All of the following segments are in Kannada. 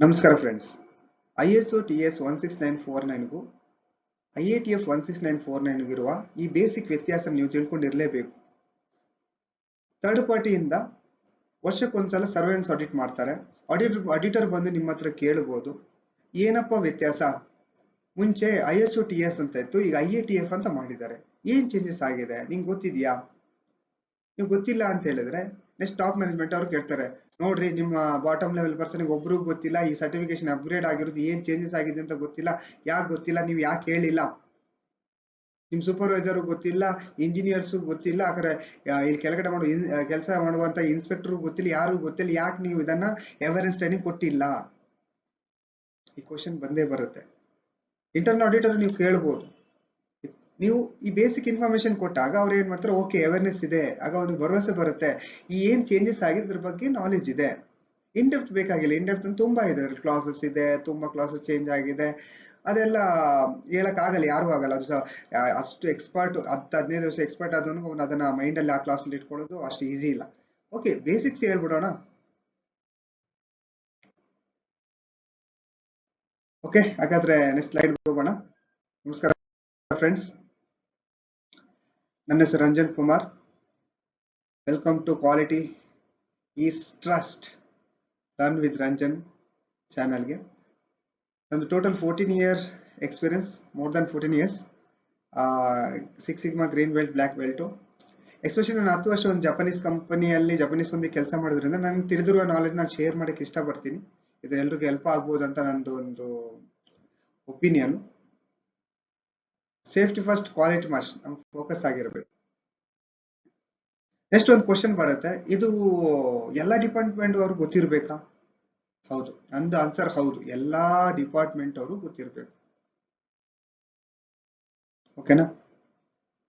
ನಮಸ್ಕಾರ ಫ್ರೆಂಡ್ಸ್. ISO TS 16949ಗೂ IATF 16949 ಇರುವ ಈ ಬೇಸಿಕ್ ವ್ಯತ್ಯಾಸ ನೀವು ತಿಳ್ಕೊಂಡಿರಲೇಬೇಕು. ಥರ್ಡ್ ಪಾರ್ಟಿಯಿಂದ ವರ್ಷಕ್ಕೊಂದ್ಸಲ ಸರ್ವೆಲೆನ್ಸ್ ಆಡಿಟ್ ಮಾಡ್ತಾರೆ. ಆಡಿಟರ್ ಬಂದು ನಿಮ್ಮ ಹತ್ರ ಕೇಳಬಹುದು, ಏನಪ್ಪ ವ್ಯತ್ಯಾಸ, ಮುಂಚೆ ISO TS ಅಂತ ಇತ್ತು, ಈಗ IATF ಅಂತ ಮಾಡಿದ್ದಾರೆ, ಏನ್ ಚೇಂಜಸ್ ಆಗಿದೆ ನಿಂಗೆ ಗೊತ್ತಿದ್ಯಾ? ನೀವು ಗೊತ್ತಿಲ್ಲ ಅಂತ ಹೇಳಿದ್ರೆ ನೆಕ್ಸ್ಟ್ ಟಾಪ್ ಮ್ಯಾನೇಜ್ಮೆಂಟ್ ಅವ್ರು ಕೇಳ್ತಾರೆ, ನೋಡ್ರಿ ನಿಮ್ಮ ಬಾಟಮ್ ಲೆವೆಲ್ ಪರ್ಸನ್ ಒಬ್ರಿಗೂ ಗೊತ್ತಿಲ್ಲ, ಈ ಸರ್ಟಿಫಿಕೇಶನ್ ಅಪ್ಗ್ರೇಡ್ ಆಗಿರೋದು ಏನ್ ಚೇಂಜಸ್ ಆಗಿದೆ ಅಂತ ಗೊತ್ತಿಲ್ಲ. ಯಾಕೆ ಗೊತ್ತಿಲ್ಲ? ನೀವು ಯಾಕೆ ಹೇಳಿಲ್ಲ? ನಿಮ್ ಸೂಪರ್ವೈಸರ್ ಗೊತ್ತಿಲ್ಲ, ಇಂಜಿನಿಯರ್ಸ್ ಗೊತ್ತಿಲ್ಲ, ಹಾಗಾದ್ರೆ ಇಲ್ಲಿ ಕೆಳಗಡೆ ಮಾಡೋ ಕೆಲಸ ಮಾಡುವಂತ ಇನ್ಸ್ಪೆಕ್ಟರ್ ಗೊತ್ತಿಲ್ಲ, ಯಾರು ಗೊತ್ತಿಲ್ಲ, ಯಾಕೆ ನೀವು ಇದನ್ನ ಅವೇರ್ನೆಸ್ ಟ್ರೈನಿಂಗ್ ಕೊಟ್ಟಿಲ್ಲ? ಈ ಕ್ವಶನ್ ಬಂದೇ ಬರುತ್ತೆ. ಇಂಟರ್ನಲ್ ಆಡಿಟರ್ ನೀವು ಕೇಳ್ಬೋದು. ನೀವು ಈ ಬೇಸಿಕ್ ಇನ್ಫಾರ್ಮೇಶನ್ ಕೊಟ್ಟಾಗ ಅವ್ರು ಏನ್ ಮಾಡ್ತಾರೆ, ಓಕೆ ಅವೇರ್ನೆಸ್ ಇದೆ, ಆಗ ಅವ್ನಿಗೆ ಭರವಸೆ ಬರುತ್ತೆ, ಈ ಏನ್ ಚೇಂಜಸ್ ಆಗಿದ್ರ ಬಗ್ಗೆ ನಾಲೆಜ್ ಇದೆ. ಇನ್ ಡೆಪ್ತ್ ಬೇಕಾಗಿಲ್ಲ, ಇನ್ ಡೆಪ್ತ್ ತುಂಬಾ ಇದೆ, ಕ್ಲಾಸಸ್ ಇದೆ, ತುಂಬಾ ಕ್ಲಾಸಸ್ ಚೇಂಜ್ ಆಗಿದೆ, ಅದೆಲ್ಲ ಹೇಳಕ್ ಆಗಲ್ಲ, ಯಾರು ಆಗಲ್ಲ. ಅದು ಅಷ್ಟು ಎಕ್ಸ್ಪರ್ಟ್ 10-15 ವರ್ಷ ಎಕ್ಸ್ಪರ್ಟ್ ಆದವನು ಅವ್ನು ಅದನ್ನ ಮೈಂಡ್ ಅಲ್ಲಿ ಆ ಕ್ಲಾಸ್ ಅಲ್ಲಿ ಇಟ್ಕೊಳ್ಳೋದು ಅಷ್ಟು ಈಸಿ ಇಲ್ಲ. ಓಕೆ, ಬೇಸಿಕ್ಸ್ ಹೇಳ್ಬಿಡೋಣ. ಓಕೆ, ಹಾಗಾದ್ರೆ ನೆಕ್ಸ್ಟ್ ಸ್ಲೈಡ್ ಹೋಗೋಣ. ನಮಸ್ಕಾರ ಫ್ರೆಂಡ್ಸ್, ನನ್ನ ಹೆಸರು Ranjan Kumar. Welcome to quality is trust learn with Ranjan ಚಾನಲ್ಗೆ. ನಂದು total 14 year experience, more than 14 years, 6 sigma green belt, black belt. Especially ನಾನು 10 ವರ್ಷ ಒಂದು ಜಪಾನೀಸ್ ಕಂಪನಿಯಲ್ಲಿ ಜಪಾನೀಸ್ ಒಂದು ಕೆಲಸ ಮಾಡೋದ್ರಿಂದ ನನಗೆ ತಿಳಿದಿರುವ ನಾಲೆಜ್ ನಾನು ಶೇರ್ ಮಾಡೋಕ್ಕೆ ಇಷ್ಟಪಡ್ತೀನಿ. ಇದು ಎಲ್ರಿಗೂ ಹೆಲ್ಪ್ ಆಗ್ಬೋದು ಅಂತ ನಂದು ಒಂದು opinion. Safety first, quality must, ನಮ್ಗೆ ಫೋಕಸ್ ಆಗಿರಬೇಕು. ನೆಕ್ಸ್ಟ್ ಒಂದು ಕ್ವಶನ್ ಬರುತ್ತೆ, ಇದು ಎಲ್ಲಾ ಡಿಪಾರ್ಟ್ಮೆಂಟ್ ಅವ್ರಿಗೆ ಗೊತ್ತಿರ್ಬೇಕಾ? ಹೌದು, ನಂದು ಆನ್ಸರ್ ಹೌದು, ಎಲ್ಲಾ ಡಿಪಾರ್ಟ್ಮೆಂಟ್ ಅವರು ಗೊತ್ತಿರ್ಬೇಕು. ಓಕೆನಾ?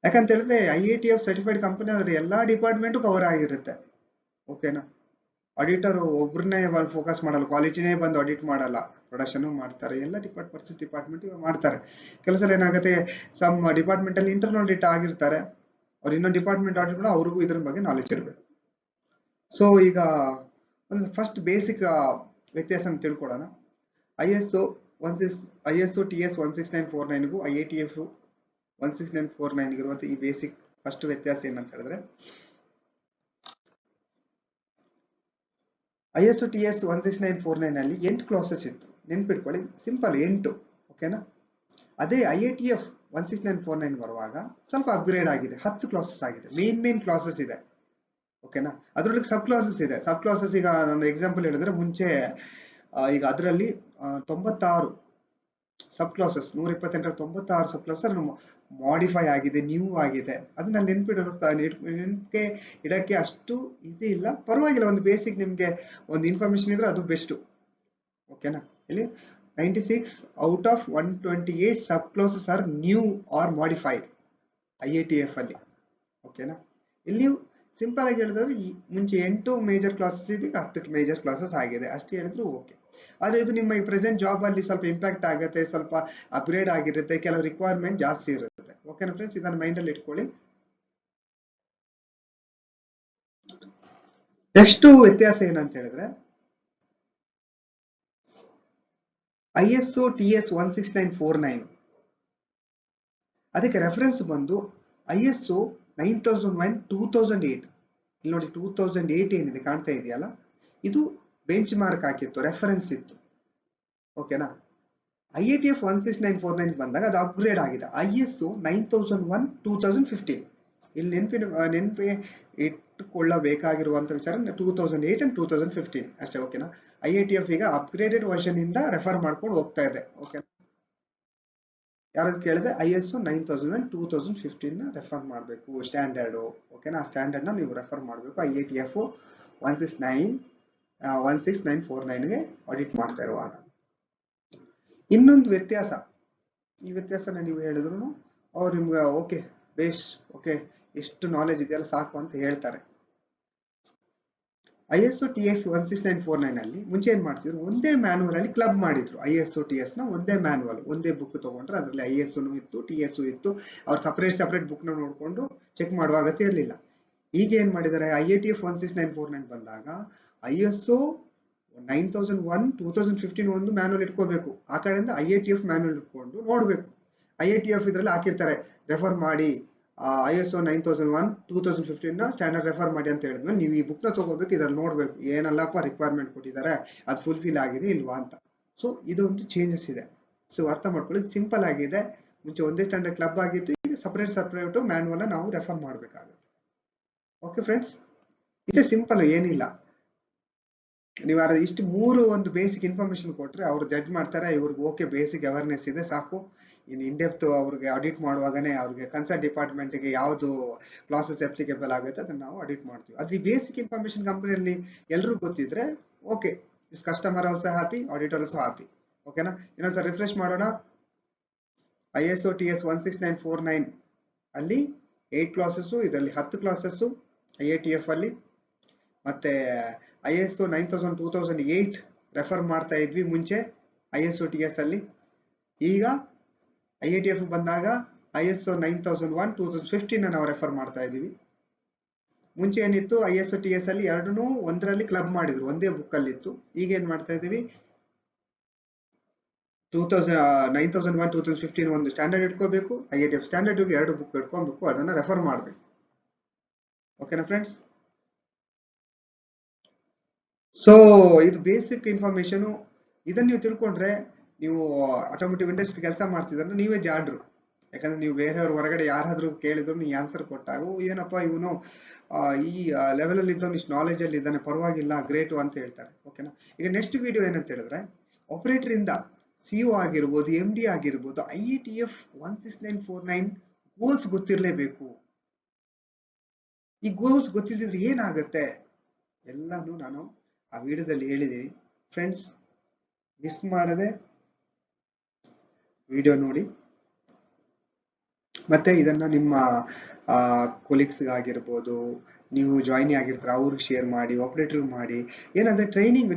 ಯಾಕಂತ ಹೇಳಿದ್ರೆ IATF ಸರ್ಟಿಫೈಡ್ ಕಂಪನಿ ಆದ್ರೆ ಎಲ್ಲಾ ಡಿಪಾರ್ಟ್ಮೆಂಟು ಕವರ್ ಆಗಿರುತ್ತೆ. ಓಕೆನಾ? ಆಡಿಟರ್ ಒಬ್ರನ್ನೇ ಫೋಕಸ್ ಮಾಡಲ್ಲ, ಕ್ವಾಲಿಟಿನೇ ಬಂದು ಆಡಿಟ್ ಮಾಡಲ್ಲ, ಪ್ರೊಡಕ್ಷನ್ ಮಾಡ್ತಾರೆ, ಎಲ್ಲ ಪರ್ಚೇಸ್ ಡಿಪಾರ್ಟ್ಮೆಂಟ್ ಮಾಡ್ತಾರೆ. ಕೆಲಸ ಏನಾಗುತ್ತೆ, ಸಮ್ ಡಿಪಾರ್ಟ್ಮೆಂಟ್ ಅಲ್ಲಿ ಇಂಟರ್ನಲ್ ಆಡಿಟ್ ಆಗಿರ್ತಾರೆ, ಅವ್ರು ಇನ್ನೊಂದು ಡಿಪಾರ್ಟ್ಮೆಂಟ್ ಆಡಿಟ್ ಮಾಡೋ, ಅವ್ರಿಗೂ ಇದ್ರ ಬಗ್ಗೆ ನಾಲೆಜ್ ಇರಬೇಕು. ಸೊ ಈಗ ಒಂದು ಫಸ್ಟ್ ಬೇಸಿಕ್ ವ್ಯತ್ಯಾಸ ತಿಳ್ಕೊಳ್ಳೋಣ. ISO TS 16949ಗೂ IATF 16949 ಇರುವಂತ ಈ ಬೇಸಿಕ್ ಫಸ್ಟ್ ವ್ಯತ್ಯಾಸ ಏನಂತ ಹೇಳಿದ್ರೆ, ISO TS 16949 ಅಲ್ಲಿ 8 ಕ್ಲಾಸಸ್ ಇತ್ತು, ನೆನ್ಪಿಟ್ಕೊಳ್ಳಿ, ಸಿಂಪಲ್ 8. ಓಕೆನಾ? ಅದೇ IATF 16949 ಬರುವಾಗ ಸ್ವಲ್ಪ ಅಪ್ಗ್ರೇಡ್ ಆಗಿದೆ, 10 ಕ್ಲಾಸಸ್ ಆಗಿದೆ, ಮೇನ್ ಕ್ಲಾಸಸ್ ಇದೆ. ಓಕೆನಾ? ಅದ್ರೊಳಗೆ ಸಬ್ ಕ್ಲಾಸಸ್ ಇದೆ. ಸಬ್ ಕ್ಲಾಸಸ್ ಈಗ ನಾನು ಎಕ್ಸಾಂಪಲ್ ಹೇಳಿದ್ರೆ, ಮುಂಚೆ ಈಗ ಅದರಲ್ಲಿ 96 ಸಬ್ ಕ್ಲಾಸಸ್, 128 96 ಸಬ್ ಕ್ಲಾಸಸ್ ಮಾಡಿಫೈ ಆಗಿದೆ, ನ್ಯೂ ಆಗಿದೆ. ಅದನ್ನ ನೆನಪಿಗೆ ಇಡಕ್ಕೆ ಅಷ್ಟು ಈಸಿ ಇಲ್ಲ, ಪರವಾಗಿಲ್ಲ, ಒಂದು ಬೇಸಿಕ್ ನಿಮ್ಗೆ ಒಂದು ಇನ್ಫಾರ್ಮೇಶನ್ ಇದ್ರೆ ಅದು ಬೆಸ್ಟ್. ಓಕೆನಾ? ಇಲ್ಲಿ 96 out of 128 sub classes are new are modified IATF ಅಲ್ಲಿ. ಓಕೆನಾ? ಇಲ್ಲಿ ಸಿಂಪಲ್ ಆಗಿ ಹೇಳಿದ್ರೆ ಮುಂಚೆ 8 ಮೇಜರ್ ಕ್ಲಾಸಸ್ ಇದೆ, 10 ಮೇಜರ್ ಕ್ಲಾಸಸ್ ಆಗಿದೆ, ಅಷ್ಟೇ ಹೇಳಿದ್ರು ಓಕೆ. ಆದ್ರೆ ಇದು ನಿಮ್ಮ ಪ್ರೆಸೆಂಟ್ ಜಾಬ್ ಅಲ್ಲಿ ಸ್ವಲ್ಪ ಇಂಪ್ಯಾಕ್ಟ್ ಆಗುತ್ತೆ, ಸ್ವಲ್ಪ ಅಪ್ಗ್ರೇಡ್ ಆಗಿರುತ್ತೆ, ಕೆಲವು ರಿಕ್ವೈರ್ಮೆಂಟ್ ಜಾಸ್ತಿ ಇರುತ್ತೆ. ಓಕೆನಾ ಫ್ರೆಂಡ್ಸ್? ಇದನ್ನ ಮೈಂಡ್ ಅಲ್ಲಿ ಇಟ್ಕೊಳ್ಳಿ. ನೆಕ್ಸ್ಟ್ ವ್ಯತ್ಯಾಸ ಏನಂತ ಹೇಳಿದ್ರೆ, ISO TS 16949 ಅದಕ್ಕೆ ರೆಫರೆನ್ಸ್ ಬಂದು ISO 9001 2008. ಇಲ್ಲಿ ನೋಡಿ 2008 ಏನಿದೆ ಕಾಣ್ತಾ ಇದೆಯಲ್ಲ, ಇದು ಬೆಂಚ್ ಮಾರ್ಕ್ ಹಾಕಿತ್ತು, ರೆಫರೆನ್ಸ್ ಇತ್ತು. ಓಕೆನಾ? IATF 16949 ಬಂದಾಗ ಅದು ಅಪ್ಗ್ರೇಡ್ ಆಗಿದೆ, ISO 9001 2015. ಇಲ್ಲಿ ನೆನಪಿಗೆ ಇಟ್ಟುಕೊಳ್ಳಬೇಕಾಗಿರುವಂತ ವಿಚಾರ 2008 and 2015 ಅಷ್ಟೇ. ಓಕೆನಾ? IATF ಈಗ ಅಪ್ಗ್ರೇಡೆಡ್ ವರ್ಷನ್ ಇಂದ ರೆಫರ್ ಮಾಡ್ಕೊಂಡು ಹೋಗ್ತಾ ಇದೆ. ಓಕೆ, ಯಾರಾದ್ರು ಕೇಳಿದ್ರೆ ISO 9001 2015 ರೆಫರ್ ಮಾಡಬೇಕು, ಸ್ಟ್ಯಾಂಡರ್ಡ್. ಓಕೆನಾ? ಆ ಸ್ಟ್ಯಾಂಡರ್ಡ್ ನ ನೀವು ರೆಫರ್ ಮಾಡಬೇಕು. IATF 16949ಗೆ ಆಡಿಟ್ ಮಾಡ್ತಾ ಇರುವಾಗ. ಇನ್ನೊಂದು ವ್ಯತ್ಯಾಸ, ಈ ವ್ಯತ್ಯಾಸನ ನೀವು ಹೇಳಿದ್ರು ಅವ್ರು ನಿಮ್ಗೆ ಓಕೆ ಬೇಸ್, ಓಕೆ ಎಷ್ಟು ನಾಲೆಜ್ ಇದೆಯಲ್ಲ ಸಾಕು ಅಂತ ಹೇಳ್ತಾರೆ. ISO TS 16949 ಅಲ್ಲಿ ಮುಂಚೆ ಏನ್ ಮಾಡ್ತಿದ್ರು, ಒಂದೇ ಮ್ಯಾನುವಲ್ ಅಲ್ಲಿ ಕ್ಲಬ್ ಮಾಡಿದ್ರು. ISO TS ನ ಒಂದೇ ಮ್ಯಾನುವಲ್, ಒಂದೇ ಬುಕ್ ತಗೊಂಡ್ರೆ ಅದರಲ್ಲಿ ISO ಇತ್ತು, TS ಇತ್ತು, ಅವ್ರು ಸಪರೇಟ್ ಬುಕ್ ನ ನೋಡ್ಕೊಂಡು ಚೆಕ್ ಮಾಡುವ ಅಗತ್ಯ ಇರಲಿಲ್ಲ. ಈಗ ಏನ್ ಮಾಡಿದ್ದಾರೆ, IATF 16949 ಬಂದಾಗ ISO 9001 2015 ಒಂದು ಮ್ಯಾನುವಲ್ ಇಟ್ಕೋಬೇಕು. ಆ ಕಡೆಯಿಂದ IATF ಮ್ಯಾನುವಲ್ ಇಟ್ಕೊಂಡು ನೋಡ್ಬೇಕು. IATF ಇದ್ರಲ್ಲಿ ಹಾಕಿರ್ತಾರೆ ರೆಫರ್ ಮಾಡಿ ISO 9001 2015 ಸ್ಟ್ಯಾಂಡರ್ಡ್ ರೆಫರ್ ಮಾಡಿ ಅಂತ ಹೇಳಿದ್ಮೇಲೆ ನೀವು ಈ ಬುಕ್ ನ ತಗೋಬೇಕು, ಇದ್ರಲ್ಲಿ ನೋಡ್ಬೇಕು ಏನಲ್ಲಪ್ಪ ರಿಕ್ವೈರ್ಮೆಂಟ್ ಕೊಟ್ಟಿದ್ದಾರೆ, ಅದು ಫುಲ್ಫಿಲ್ ಆಗಿದೆ ಇಲ್ವಾ ಅಂತ. ಸೊ ಇದೊಂದು ಚೇಂಜಸ್ ಇದೆ. ಸೊ ಅರ್ಥ ಮಾಡ್ಕೊಳ್ಳಿ, ಸಿಂಪಲ್ ಆಗಿದೆ. ಮುಂಚೆ ಒಂದೇ ಸ್ಟ್ಯಾಂಡರ್ಡ್ ಕ್ಲಬ್ ಆಗಿತ್ತು, ಈಗ ಸಪರೇಟ್ ಮ್ಯಾನುವಲ್ ನಾವು ರೆಫರ್ ಮಾಡಬೇಕಾಗುತ್ತೆ. ಓಕೆ ಫ್ರೆಂಡ್ಸ್, ಇದೇ ಸಿಂಪಲ್, ಏನಿಲ್ಲ. ನೀವು ಇಷ್ಟು ಮೂರು ಒಂದು ಬೇಸಿಕ್ ಇನ್ಫಾರ್ಮೇಶನ್ ಕೊಟ್ರೆ ಅವ್ರು ಜಡ್ಜ್ ಮಾಡ್ತಾರೆ, ಇವ್ರಿಗೆ ಓಕೆ ಬೇಸಿಕ್ ಅವೇರ್ನೆಸ್ ಇದೆ ಸಾಕು. ಇನ್ ಇಂಡೆಪ್ತ್ ಅವ್ರಿಗೆ ಆಡಿಟ್ ಮಾಡುವಾಗನೇ ಅವ್ರಿಗೆ ಕನ್ಸರ್ನ್ ಡಿಪಾರ್ಟ್ಮೆಂಟ್ಗೆ ಯಾವುದು ಕ್ಲಾಸಸ್ ಅಪ್ಲಿಕೇಬಲ್ ಆಗುತ್ತೆ ಅದನ್ನ ನಾವು ಆಡಿಟ್ ಮಾಡ್ತೀವಿ. ಅದ್ರ ಬೇಸಿಕ್ ಇನ್ಫಾರ್ಮೇಶನ್ ಕಂಪನಿಯಲ್ಲಿ ಎಲ್ಲರೂ ಗೊತ್ತಿದ್ರೆ okay, is customer also happy, auditor also happy. ಓಕೆನಾ? ಇನ್ನೊಂದ್ಸಲ ರಿಫ್ರೆಶ್ ಮಾಡೋಣ. ISO TS 16949 ಅಲ್ಲಿ 8 ಕ್ಲಾಸಸ್, ಇದರಲ್ಲಿ 10 ಕ್ಲಾಸಸ್ IATF ಅಲ್ಲಿ. ಮತ್ತೆ ISO 9000 2008 ರೆಫರ್ ಮಾಡ್ತಾ ಇದ್ವಿ ಮುಂಚೆ ISO TS ಅಲ್ಲಿ. ಈಗ IATF ಬಂದಾಗ ISO 9001 2015 ನಾವು ರೆಫರ್ ಮಾಡ್ತಾ ಇದೀವಿ. ಮುಂಚೆ ಏನಿತ್ತು ISO TS ಅಲ್ಲಿ ಎರಡನ್ನೂ ಒಂದರಲ್ಲಿ ಕ್ಲಬ್ ಮಾಡಿದ್ರು, ಒಂದೇ ಬುಕ್ ಅಲ್ಲಿ ಇತ್ತು. ಈಗ ಏನ್ ಮಾಡ್ತಾ ಇದೀವಿ, 9001 2015 ಒಂದು ಸ್ಟ್ಯಾಂಡರ್ಡ್ ಇಟ್ಕೋಬೇಕು, IATF ಸ್ಟ್ಯಾಂಡರ್ಡ್ ಎರಡು ಬುಕ್ ಇಟ್ಕೊಬೇಕು, ಅದನ್ನ ರೆಫರ್ ಮಾಡ್ಬೇಕು. ಓಕೆನಾ ಫ್ರೆಂಡ್ಸ್? ಸೊ ಇದು ಬೇಸಿಕ್ ಇನ್ಫಾರ್ಮೇಶನ್. ಇದನ್ನ ನೀವು ತಿಳ್ಕೊಂಡ್ರೆ ನೀವು ಆಟೋಮೋಟಿವ್ ಇಂಡಸ್ಟ್ರಿ ಕೆಲಸ ಮಾಡ್ತಿದ್ರೆ ನೀವೇ ಜಾಡ್ರು. ಯಾಕಂದ್ರೆ ನೀವು ಬೇರೆಯವ್ರ ಹೊರಗಡೆ ಯಾರಾದ್ರೂ ಕೇಳಿದ್ರು ನೀವು ಆನ್ಸರ್ ಕೊಟ್ಟಾಗ ಏನಪ್ಪ ಇವನು ಈ ಲೆವೆಲ್ ಅಲ್ಲಿ ಇದ್ದವನು ಇಷ್ಟು ನಾಲೆಜ್ ಅಲ್ಲಿ ಇದ್ದಾನೆ, ಪರವಾಗಿಲ್ಲ, ಗ್ರೇಟು ಅಂತ ಹೇಳ್ತಾರೆ. ಓಕೆನಾ? ಈಗ ನೆಕ್ಸ್ಟ್ ವಿಡಿಯೋ ಏನಂತ ಹೇಳಿದ್ರೆ, ಆಪರೇಟರ್ ಇಂದ CO ಆಗಿರ್ಬೋದು, MD ಆಗಿರ್ಬೋದು, IATF 16949 ಗೋಲ್ಸ್ ಗೊತ್ತಿರಲೇಬೇಕು. ಈ ಗೋಲ್ಸ್ ಗೊತ್ತಿದ್ರೆ ಏನಾಗುತ್ತೆ ಎಲ್ಲಾನು ನಾನು ಆ ವಿಡಿಯೋದಲ್ಲಿ ಹೇಳಿದ್ದೀನಿ. ಫ್ರೆಂಡ್ಸ್, ಮಿಸ್ ಮಾಡದೆ ವಿಡಿಯೋ ನೋಡಿ, ಮತ್ತೆ ಇದನ್ನ ನಿಮ್ಮ ಕೊಲೀಗ್ಸ್ ಆಗಿರ್ಬೋದು, ನೀವು ಜಾಯ್ನಿ ಆಗಿರ್ತೀರ ಅವ್ರಿಗೆ ಶೇರ್ ಮಾಡಿ, ಆಪರೇಟರ್ ಮಾಡಿ. ಏನಂದ್ರೆ ಟ್ರೈನಿಂಗ್,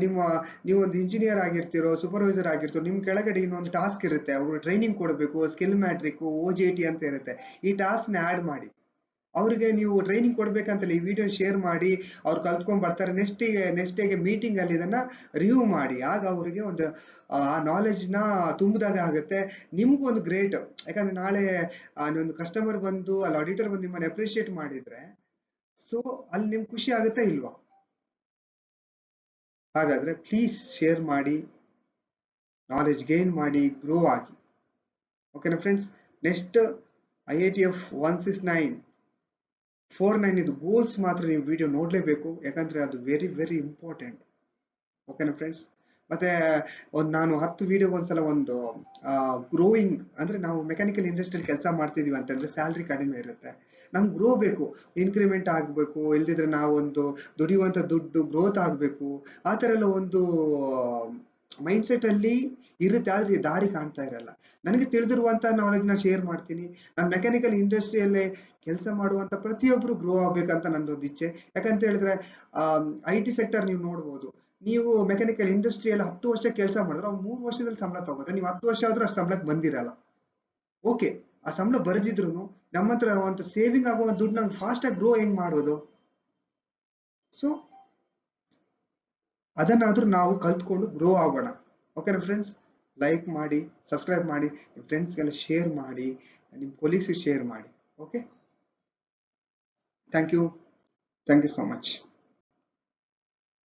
ನೀವೊಂದು ಇಂಜಿನಿಯರ್ ಆಗಿರ್ತಿರೋ, ಸೂಪರ್ವೈಸರ್ ಆಗಿರ್ತೀರೋ, ನಿಮ್ ಕೆಳಗಡೆ ಇನ್ನೊಂದು ಟಾಸ್ಕ್ ಇರುತ್ತೆ, ಅವ್ರು ಟ್ರೈನಿಂಗ್ ಕೊಡಬೇಕು, ಸ್ಕಿಲ್ ಮ್ಯಾಟ್ರಿಕ್, OJT ಅಂತ ಇರುತ್ತೆ. ಈ ಟಾಸ್ಕ್ ನ ಆಡ್ ಮಾಡಿ ಅವ್ರಿಗೆ ನೀವು ಟ್ರೈನಿಂಗ್ ಕೊಡ್ಬೇಕಂತಲ್ಲ ಈ ವಿಡಿಯೋ ಶೇರ್ ಮಾಡಿ, ಅವ್ರು ಕಲ್ತ್ಕೊಂಡ್ ಬರ್ತಾರೆ. ನೆಕ್ಸ್ಟ್ ಡೇಗೆ ಮೀಟಿಂಗ್ ಅಲ್ಲಿ ಇದನ್ನ ರಿವ್ಯೂ ಮಾಡಿ. ಆಗ ಅವರಿಗೆ ಒಂದು ಆ ನಾಲೆಜ್ ನ ತುಂಬಿದಾಗ ಆಗುತ್ತೆ, ನಿಮ್ಗೂ ಒಂದು ಗ್ರೇಟ್. ಯಾಕಂದ್ರೆ ನಾಳೆ ಒಂದು ಕಸ್ಟಮರ್ ಬಂದು ಅಲ್ಲಿ ಆಡಿಟರ್ ಬಂದು ನಿಮ್ಮನ್ನ ಅಪ್ರಿಶಿಯೇಟ್ ಮಾಡಿದ್ರೆ ಸೊ ಅಲ್ಲಿ ನಿಮ್ಗೆ ಖುಷಿ ಆಗುತ್ತಾ ಇಲ್ವಾ? ಹಾಗಾದ್ರೆ ಪ್ಲೀಸ್ ಶೇರ್ ಮಾಡಿ, ನಾಲೆಜ್ ಗೇನ್ ಮಾಡಿ, ಗ್ರೋ ಆಗಿ. ಓಕೆನಾ ಫ್ರೆಂಡ್ಸ್? ನೆಕ್ಸ್ಟ್ IATF 16949 ಇದು ಗೋಲ್ಸ್ ಮಾತ್ರ ನೀವು ವಿಡಿಯೋ ನೋಡ್ಲೇಬೇಕು, ಯಾಕಂದ್ರೆ ಅದು ವೆರಿ ವೆರಿ ಇಂಪಾರ್ಟೆಂಟ್. ಓಕೆನಾ ಫ್ರೆಂಡ್ಸ್? ಮತ್ತೆ ನಾನು 10 ವಿಡಿಯೋಗೆ ಒಂದ್ಸಲ ಒಂದು ಗ್ರೋಯಿಂಗ್ ಅಂದ್ರೆ ನಾವು ಮೆಕ್ಯಾನಿಕಲ್ ಇಂಡಸ್ಟ್ರಿಯಲ್ಲಿ ಕೆಲಸ ಮಾಡ್ತಿದೀವಿ ಅಂತಂದ್ರೆ ಸ್ಯಾಲ್ರಿ ಕಡಿಮೆ ಇರುತ್ತೆ, ನಮ್ಗೆ ಗ್ರೋ ಬೇಕು, ಇನ್ಕ್ರಿಮೆಂಟ್ ಆಗ್ಬೇಕು, ಇಲ್ದಿದ್ರೆ ನಾವೊಂದು ದುಡಿಯುವಂತ ದುಡ್ಡು ಗ್ರೋತ್ ಆಗ್ಬೇಕು, ಆ ತರ ಎಲ್ಲ ಒಂದು ಮೈಂಡ್ ಸೆಟ್ ಅಲ್ಲಿ ಇರುತ್ತೆ. ಆದ್ರೆ ದಾರಿ ಕಾಣ್ತಾ ಇರಲ್ಲ. ನನಗೆ ತಿಳಿದಿರುವಂತ ನಾಲೆಜ್ ನ ಶೇರ್ ಮಾಡ್ತೀನಿ. ನಾನು ಮೆಕ್ಯಾನಿಕಲ್ ಇಂಡಸ್ಟ್ರಿಯಲ್ಲೇ ಕೆಲಸ ಮಾಡುವಂತ ಪ್ರತಿಯೊಬ್ರು ಗ್ರೋ ಆಗ್ಬೇಕಂತ ನಂದೊಂದು ಇಚ್ಛೆ. ಯಾಕಂತ ಹೇಳಿದ್ರೆ IT ಸೆಕ್ಟರ್ ನೀವು ನೋಡ್ಬೋದು, ನೀವು ಮೆಕ್ಯಾನಿಕಲ್ ಇಂಡಸ್ಟ್ರಿಯಲ್ಲಿ 10 ವರ್ಷ ಕೆಲಸ ಮಾಡಿದ್ರೆ ಅವ್ರು 3 ವರ್ಷದಲ್ಲಿ ಸಂಬಳ ತಗೋತಾರೆ. ನೀವು 10 ವರ್ಷ ಆದ್ರೂ ಅಷ್ಟು ಸಂಬಳಕ್ಕೆ ಬಂದಿರಲ್ಲ. ಓಕೆ, ಆ ಸಂಬಳ ಬರೆದಿದ್ರು ನಮ್ಮ ಹತ್ರ ಒಂದು ಸೇವಿಂಗ್ ಆಗುವ ದುಡ್ಡು ನಂಗೆ ಫಾಸ್ಟ್ ಆಗಿ ಗ್ರೋ ಹೆಂಗ್ ಮಾಡೋದು? ಸೊ ಅದನ್ನಾದ್ರೂ ನಾವು ಕಲ್ತ್ಕೊಂಡು ಗ್ರೋ ಆಗೋಣ. ಓಕೆನಾ ಫ್ರೆಂಡ್ಸ್? ಲೈಕ್ ಮಾಡಿ, ಸಬ್ಸ್ಕ್ರೈಬ್ ಮಾಡಿ, ನಿಮ್ಮ ಫ್ರೆಂಡ್ಸ್ಗೆಲ್ಲ ಶೇರ್ ಮಾಡಿ, ನಿಮ್ಮ ಕೊಲೀಗ್ಸ್ಗೆ ಶೇರ್ ಮಾಡಿ. Okay, thank you so much.